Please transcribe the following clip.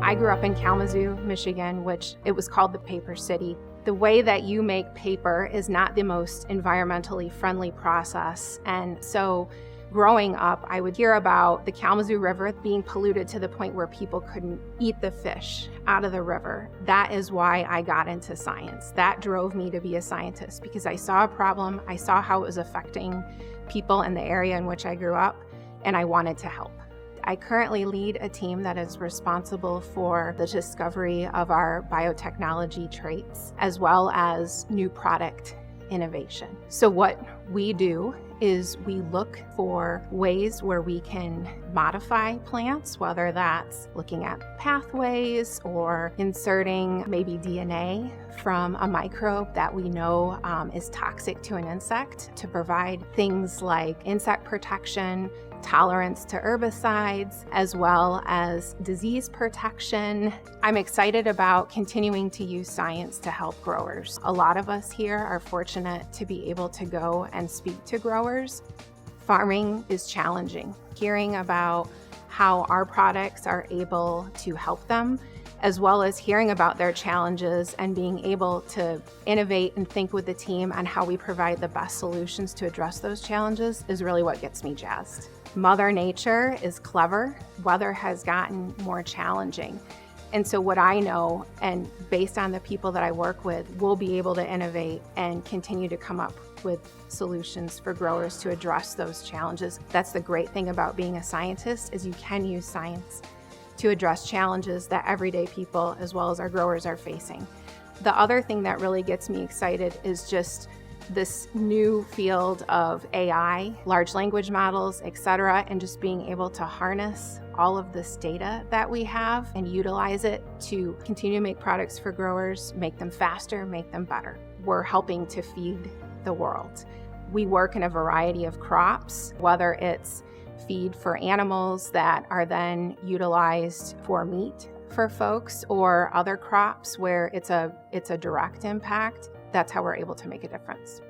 I grew up in Kalamazoo, Michigan, which it was called the Paper City. The way that you make paper is not the most environmentally friendly process. And so growing up, I would hear about the Kalamazoo River being polluted to the point where people couldn't eat the fish out of the river. That is why I got into science. That drove me to be a scientist because I saw a problem, I saw how it was affecting people in the area in which I grew up, and I wanted to help. I currently lead a team that is responsible for the discovery of our biotechnology traits, as well as new product innovation. So what we do is we look for ways where we can modify plants, whether that's looking at pathways or inserting maybe DNA from a microbe that we know is toxic to an insect to provide things like insect protection, tolerance to herbicides, as well as disease protection. I'm excited about continuing to use science to help growers. A lot of us here are fortunate to be able to go and speak to growers. Farming is challenging. Hearing about how our products are able to help them, as well as hearing about their challenges and being able to innovate and think with the team on how we provide the best solutions to address those challenges is really what gets me jazzed. Mother Nature is clever. Weather has gotten more challenging. And so what I know, and based on the people that I work with, we'll be able to innovate and continue to come up with solutions for growers to address those challenges. That's the great thing about being a scientist, is you can use science to address challenges that everyday people as well as our growers are facing. The other thing that really gets me excited is just this new field of AI, large language models, etc., and just being able to harness all of this data that we have and utilize it to continue to make products for growers, make them faster, make them better. We're helping to feed the world. We work in a variety of crops, whether it's feed for animals that are then utilized for meat for folks, or other crops where it's a direct impact. That's how we're able to make a difference.